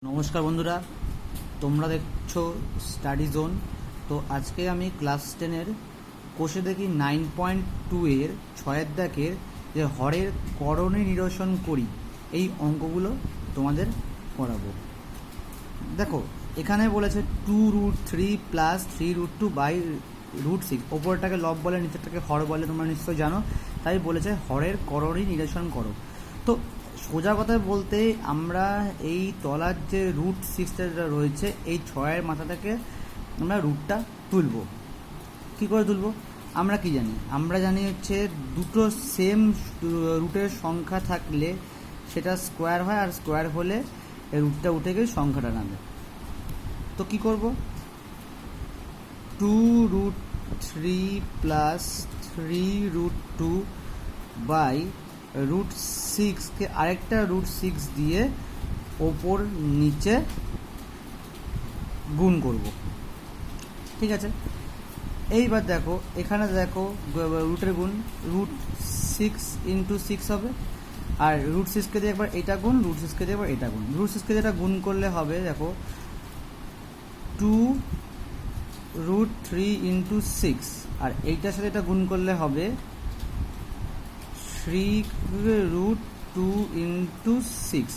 নমস্কার বন্ধুরা, তোমরা দেখছো স্টাডি জোন। তো আজকে আমি ক্লাস 10-এর কোষে দেখি 9.2 এর 6 দাগের যে হরের করণে নিরসন করি এই অঙ্কগুলো তোমাদের করাবো। দেখো এখানে বলেছে 2√3 প্লাস 3√2 বাই √6। ওপরটাকে লব বলে, নিচেরটাকে হর বলে, তোমরা নিশ্চয়ই জানো। তাই বলেছে হরের করণে নিরসন করো। তো সোজা কথা বলতে আমরা এই তলার যে √6টা রয়েছে এই 6-এর মাথা থেকে আমরা রুটটা তুলব। কি করে তুলব? আমরা কি জানি? আমরা জানি হচ্ছে দুটো সেম রুটের সংখ্যা থাকলে সেটা স্কোয়ার হয়, আর স্কোয়ার হলে এই রুটটা উঠে গিয়ে সংখ্যাটা নামে। তো কি করব? 2√3 প্লাস 3√2 বাই √6কে আরেকটা √6 দিয়ে ওপর নিচে গুণ করব। ঠিক আছে, এইবার দেখো এখানে দেখো রুটের গুণ √6 × 6 হবে, আর √6কে দিয়ে একবার এটা গুণ, √6কে দিয়ে একবার এটা গুণ। √6কে যেটা গুণ করলে হবে দেখো 2√3 × 6, আর এইটার সাথে এটা গুণ করলে হবে 3√2 × 6।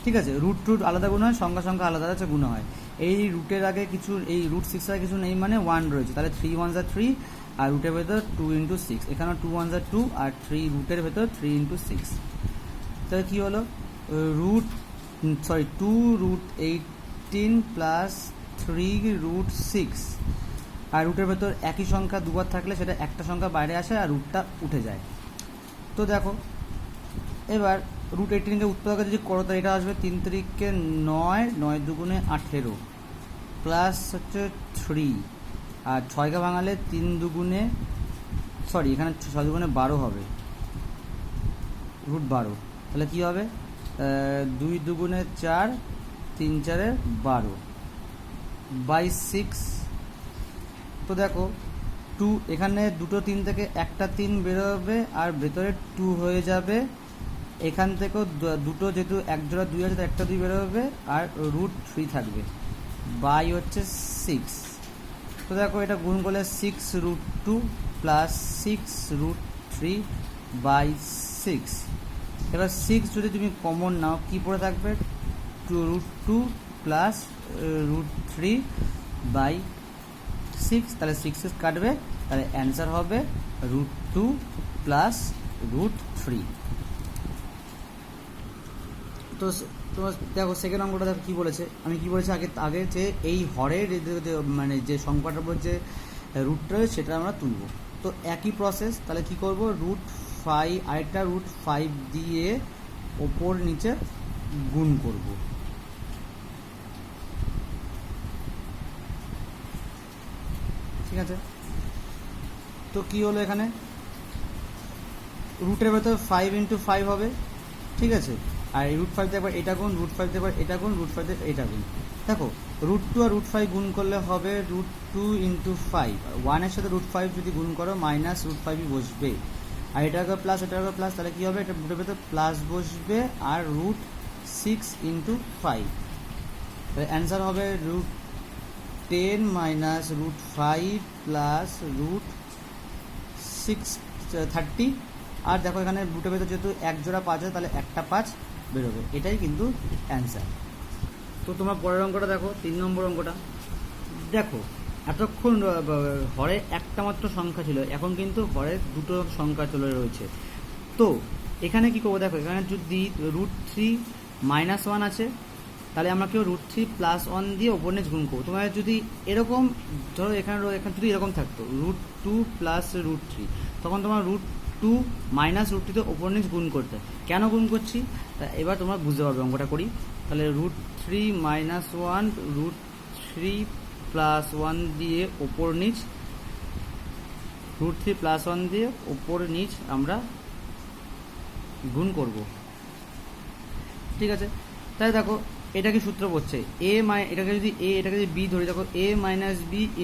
ঠিক আছে, রুট আলাদা গুণ হয়, সংখ্যা আলাদা আছে গুণ হয়। এই রুটের আগে কিছু, এই √6 আগে কিছু নেই মানে 1 রয়েছে, তাহলে 3 1 = 3, আর রুটের ভেতর 2 × 6, এখানে 2 1 = 2, আর 3 রুটের ভেতর 3 × 6। তাহলে কী হলো? 2√18 প্লাস 3√6, আর রুটের ভেতর একই সংখ্যা দুবার থাকলে সেটা একটা সংখ্যা বাইরে আসে আর রুটটা উঠে যায়। তো দেখো এবার √18কে উৎপাদকে যদি করো তো এটা আসবে 3 × 9, 9 × 2 = 18, প্লাস হচ্ছে 3, আর 6কে ভাঙালে 3 × 2 = এখানে 6 × 2 = 12 হবে, √12। তাহলে কী হবে? 2 × 2 = 4, 3 × 4 = 12 বাই 6। তো দেখো 2, এখানে দুটো 3 থেকে একটা 3 বেরোবে আর ভেতরে 2 হয়ে যাবে। এখান থেকেও দুটো, যেহেতু এক জোড়া 2 আছে, একটা 2 বেরোবে আর √3 থাকবে, বাই হচ্ছে 6। তো দেখো এটা গুণ করলে 6√2 প্লাস 6√3 বাই 6। এবার 6 যদি তুমি কমন নাও কি পড়ে থাকবে? 2√2 প্লাস √3 বাই 6। তাহলে 6 কাটবে, তাহলে অ্যান্সার হবে √2 প্লাস √3। তো দেখো সেকেন্ড অঙ্কটা দেখো কী বলেছে। আমি কি বলেছি আগে যে এই হরের মানে যে সংখ্যাটার উপর যে রুটটা রয়েছে সেটা আমরা তুলব। তো একই প্রসেস, তাহলে কি করব? √5 আরেকটা √5 দিয়ে ওপর নিচে গুণ করব। ঠিক আছে, তো কি হলো? এখানে রুটের ভেতর 5 × 5 হবে। ঠিক আছে, আর √5 দিয়ে একবার এটা গুণ, √5 দিয়ে একবার এটা গুণ, √5 দিয়ে এটা গুণ। দেখো √2 আর √5 গুণ করলে হবে √2 × 5, 1-এর সাথে √5 যদি গুণ করো মাইনাস √5ই বসবে, আর এটা একবার প্লাস, এটা একবার প্লাস, তাহলে কী হবে? এটা রুটের ভেতর প্লাস বসবে আর √6 × 5। তাহলে অ্যান্সার হবে √10 মাইনাস √5 প্লাস √6 30। আর দেখো এখানে রুটের ভেতর যেহেতু এক জোড়া 5 আছে, তাহলে একটা 5 বেরোবে, এটাই কিন্তু অ্যান্সার। তো তোমার পরের অঙ্কটা দেখো, 3 নম্বর অঙ্কটা দেখো। এতক্ষণ হরে একটা মাত্র সংখ্যা ছিল, এখন কিন্তু হরে দুটো সংখ্যা চলে রয়েছে। তো এখানে কি করবো? দেখো এখানে যদি √3 - 1 আছে, তাহলে আমরা কেউ √3 + 1 দিয়ে ওপর নিচ গুণ করবো। তোমার যদি এরকম ধরো এখানে যদি এরকম থাকতো √2 + √3, তখন তোমার √2 - √3 ওপর নিচ গুণ করতে। কেন গুণ করছি এবার তোমরা বুঝতে পারবে। অঙ্কটা করি তাহলে √3 - 1, √3 + 1 দিয়ে ওপর নিচ, √3 + 1 দিয়ে ওপর নিচ আমরা গুণ করব। ঠিক আছে, তাই দেখো এটা কি সূত্র পড়ছে? এটাকে যদি বি ধরি, দেখো a - b ×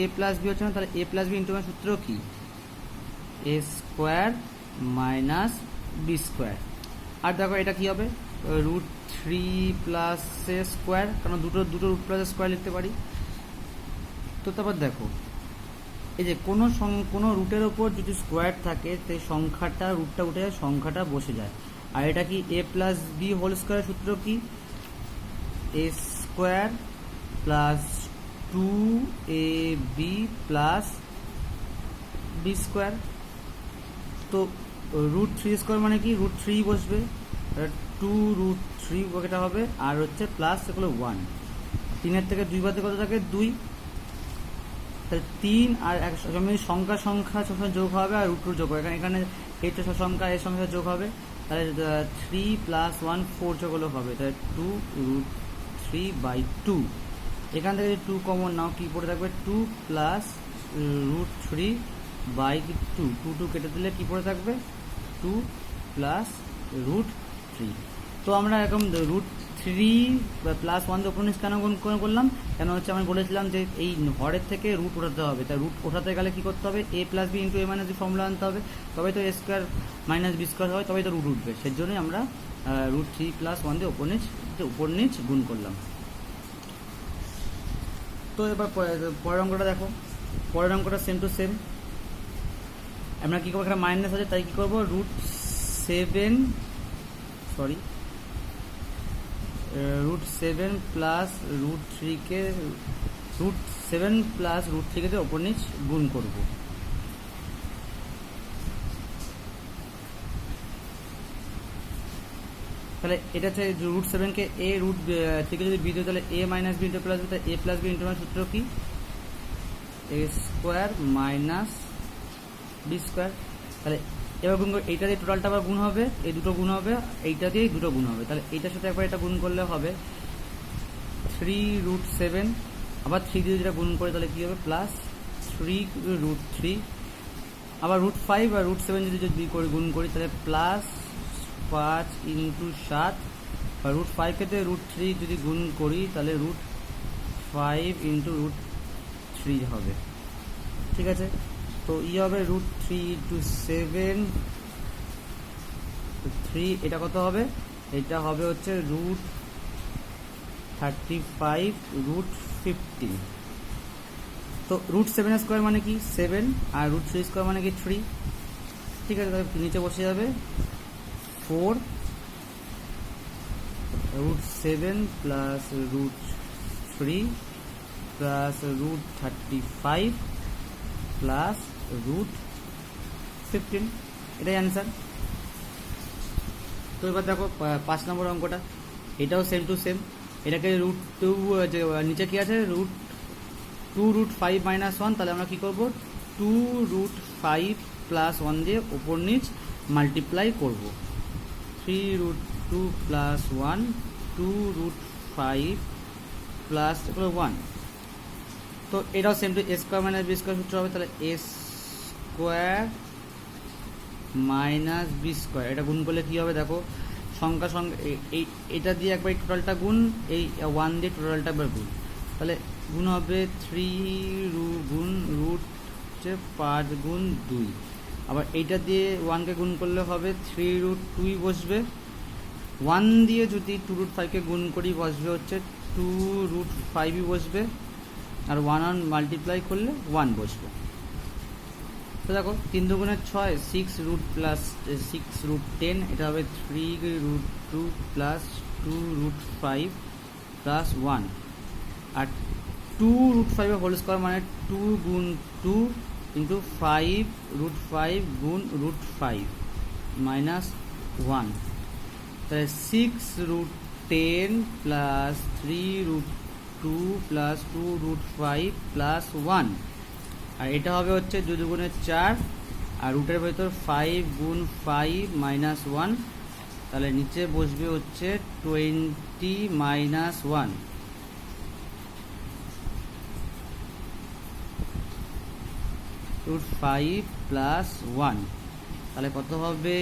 a + b হচ্ছে না, তাহলে a + b × সূত্র কি? a² - b²। আর দেখো এটা কি হবে? রুট থ্রি প্লাস স্কোয়ার, কারণ দুটো রুট প্লাস স্কোয়ার লিখতে পারি। তো তারপর দেখো এই যে কোনো রুটের ওপর যদি স্কোয়ার থাকে তো সংখ্যাটা রুটটা উঠে যায়, সংখ্যাটা বসে যায়। আর এটা কি এ প্লাস বি হোল স্কোয়ারের সূত্র কি? A square plus 2ab plus b square. তো রুট থ্রি স্কোয়ার মানে কি? রুট থ্রি বসবে, 2√3 এটা হবে, আর হচ্ছে প্লাস এগুলো 1। 3 থেকে 2 বাদে কত থাকে? 2। তাহলে 3 আর এক সংখ্যা সবসময় যোগ হবে আর রুট যোগ হবে। এখানে এইটা সংখ্যা এর সঙ্গে যোগ হবে, তাহলে 3 + 1 4 যোগ হলেও হবে, তাহলে 2√3/2। এখান থেকে যদি 2 কমন নাও কি পড়ে থাকবে? 2 + √3/2। 2 কেটে দিলে কি পড়ে থাকবে? 2 + √3। তো আমরা এরকম √3 + 1 দিয়ে উপনিষ কেন গুণ করলাম? কেন হচ্ছে আমি বলেছিলাম যে এই হরের থেকে রুট ওঠাতে হবে, তাই রুট ওঠাতে গেলে কি করতে হবে? a + b × a - b formula আনতে হবে, তবেই তো a² - b² হয়, তবেই তো রুট উঠবে। সেই জন্যই আমরা √3 + 1 দিয়ে উপর নিচ গুণ করলাম। তো এবার পরের অঙ্কটা দেখো। পরের অঙ্কটা সেম টু সেম। আমরা কী করবো? এখানে মাইনাস আছে, তাই কী করবো? √7 প্লাস √3কে √7 প্লাস √3কে দিয়ে ওপর নিচ গুণ করব। তাহলে এটা হচ্ছে √7কে a, √3কে যদি b দিই তাহলে a - b × প্লাস b, তাহলে a + b × সূত্র কি? a² - b²। তাহলে এবার গুণ করে এইটা দিয়ে টোটালটা আবার গুণ হবে, এই দুটো গুণ হবে, এইটা দিয়ে দুটো গুণ হবে, তাহলে এইটার সাথে একবার এটা গুণ করলে হবে 3√7, আবার 3 দিয়ে যেটা গুণ করে তাহলে কী হবে? প্লাস 3√3, আবার √5 আর √7 যদি গুণ করি তাহলে প্লাস 5 × 7, আর √5 কে √3 যদি গুণ করি তাহলে √5 × √3 হবে। ঠিক আছে, তো হবে √3 × 7, 3, এটা কত হবে? এটা হবে হচ্ছে √35 √15। তো √7² মানে কি? 7, আর √3² মানে কি? 3। ঠিক আছে, তাহলে নিচে বসে যাবে 4 √7 প্লাস √3 প্লাস √35 প্লাস √15, এটাই অ্যান্সার। তো এবার দেখো 5 নম্বর অঙ্কটা, এটাও সেম টু সেম। এটাকে √2 যে নিচে কি আছে? √2√5 - 1, তাহলে আমরা কি করব? 2√5 + 1 দিয়ে উপর নিচ মাল্টিপ্লাই করব। 3√2 + 1, 2√5 প্লাস 1। তো এটাও সেম টু a² - b² সূত্র হবে, তাহলে a² - b²। এটা গুণ করলে কি হবে? দেখো সংখ্যা এটা দিয়ে একবার টোটালটা গুণ, এই 1 দিয়ে টোটালটা একবার গুণ, তাহলে গুণ হবে 3 গুণ √5 গুণ 2, আবার এইটা দিয়ে 1কে গুণ করলে হবে 3√2 বসবে। 1 দিয়ে যদি 2√5কে গুণ করি বসবে হচ্ছে 2√5 বসবে, আর 1 মাল্টিপ্লাই করলে 1 বসবে। তো দেখো 3 × 2 = 6, 6√10, এটা হবে 3√2 প্লাস 2√5 প্লাস 1, আর 2√5 হোল স্কোয়ার মানে 2 গুণ 2 × 5√5 গুণ √5 মাইনাস 1, তাহলে 6√10 প্লাস 3√2 প্লাস 2√5 প্লাস 1, আর এটা হবে হচ্ছে 2 × 2 = 4, আর রুটের ভেতর 5 গুণ 5 মাইনাস 1, তাহলে নিচে বসবে হচ্ছে 20 মাইনাস 1। √5 প্লাস 1, তাহলে কত হবে?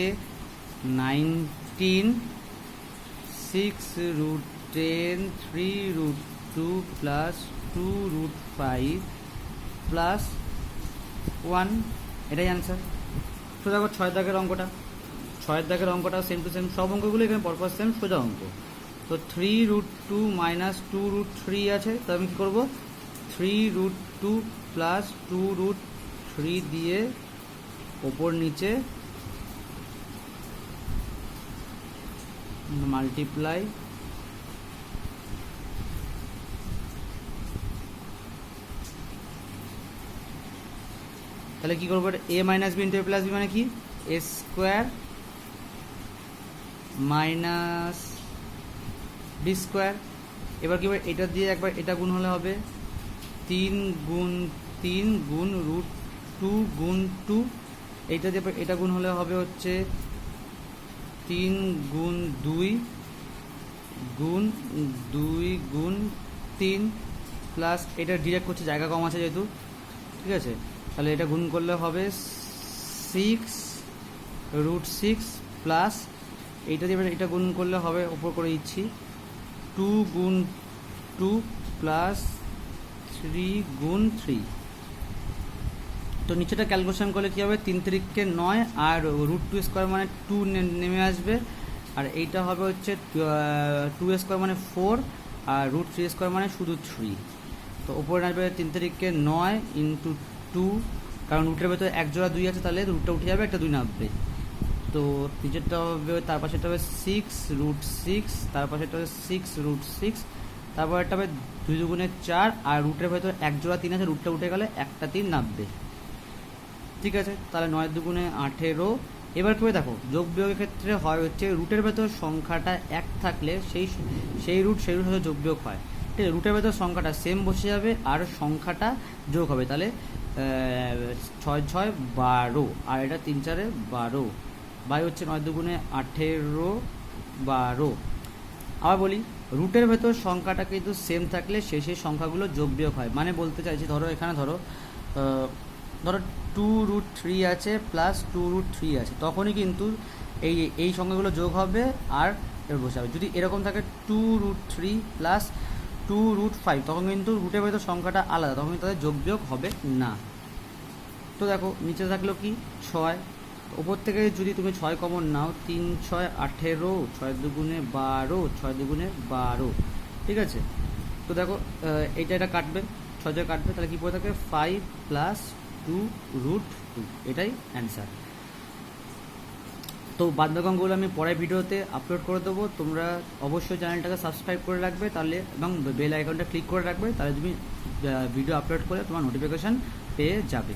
19। 6√10 3√2 প্লাস 2√5 প্লাস 1, এটাই অ্যান্সার। তো দেখো 6 দাগের অঙ্কটা। 6 ছয়ের দাগের অঙ্কটা সেম টু সেম, সব অঙ্কগুলো এখানে পরপর সেম, সোজা অঙ্ক। তো 3√2 মাইনাস 2√3 আছে, তো আমি কী করবো, 3√2 প্লাস 2√3 দিয়ে ওপর নিচে মাল্টিপ্লাই, তাহলে কি করবো, এ মাইনাস বি ইন্টু এ প্লাস বি মানে কি, a square minus B square. এবার কি হবে, এটা দিয়ে একবার এটা গুণ হলে হবে 3 গুণ 3 গুণ √2 গুণ 2, এইটা দিয়ে এটা গুণ হলে হবে হচ্ছে 3 গুণ 2 গুণ 2 গুণ 3 প্লাস এটা ডিরেক্ট করছে, জায়গা কম আছে যেহেতু, ঠিক আছে। তাহলে এটা গুণ করলে হবে 6√6 প্লাস এইটা দিয়ে এটা গুণ করলে হবে, ওপর করে দিচ্ছি 2 গুণ 2 প্লাস 3 গুণ 3। তো নিচেটা ক্যালকুলেশন করলে কী হবে, 3 3 9 আর √2 স্কোয়ার মানে 2 নেমে আসবে, আর এইটা হবে হচ্ছে 2 স্কোয়ার মানে 4 আর √3 স্কোয়ার মানে শুধু 3। তো ওপরে আসবে 3 3 9 ইন্টু 2, কারণ রুটের ভেতরে এক জোড়া 2 আছে, তাহলে রুটটা উঠে যাবে, একটা 2 নামবে। তো নিচেরটা হবে, তার পাশেটা হবে 6√6, তার পাশেটা হবে 6√6, তারপর একটা হবে 2 2 4 আর রুটের ভেতরে এক জোড়া 3 আছে, রুটটা উঠে গেলে একটা 3 নামবে, ঠিক আছে। তাহলে 9 2 18। এবার করে দেখো, যোগ বিয়োগের ক্ষেত্রে হয় হচ্ছে রুটের ভেতর সংখ্যাটা 1 থাকলে সেই রুট সাথে যোগ বিয়োগ হয়, ঠিক আছে। রুটের ভেতর সংখ্যাটা সেম বসে যাবে আর সংখ্যাটা যোগ হবে, তাহলে 6 6 12 আর এটা 3 4 12 বাই হচ্ছে 9 2 18 12। আবার বলি, রুটের ভেতর সংখ্যাটা কিন্তু সেম থাকলে সেই সংখ্যাগুলো যোগ বিয়োগ হয়, মানে বলতে চাইছি, ধরো এখানে ধরো 2√3 আছে প্লাস 2√3 আছে, তখনই কিন্তু এই সংখ্যাগুলো যোগ হবে আর বসে যাবে। যদি এরকম থাকে 2√3 প্লাস 2√5, তখন কিন্তু রুটের ভেতর সংখ্যাটা আলাদা, তখন কিন্তু তাদের যোগ বিয়োগ হবে না। তো দেখো নিচে থাকলো কি 6, ওপর থেকে যদি তুমি 6 কমন নাও, 3 6 18, 6 2 12, 6 2 12, ঠিক আছে। তো দেখো এটা কাটবে, 6 6 কাটবে, তাহলে কি পড়ে থাকে 5 প্লাস 2√2, এটাই অ্যান্সার। তো বাদবাকি অঙ্কগুলো আমি পরের ভিডিওতে আপলোড করে দেবো, তোমরা অবশ্যই চ্যানেলটাকে সাবস্ক্রাইব করে রাখবে, তাহলে এবং বেল আইকনটা ক্লিক করে রাখবে, তাহলে তুমি ভিডিও আপলোড করে তোমার নোটিফিকেশান পেয়ে যাবে।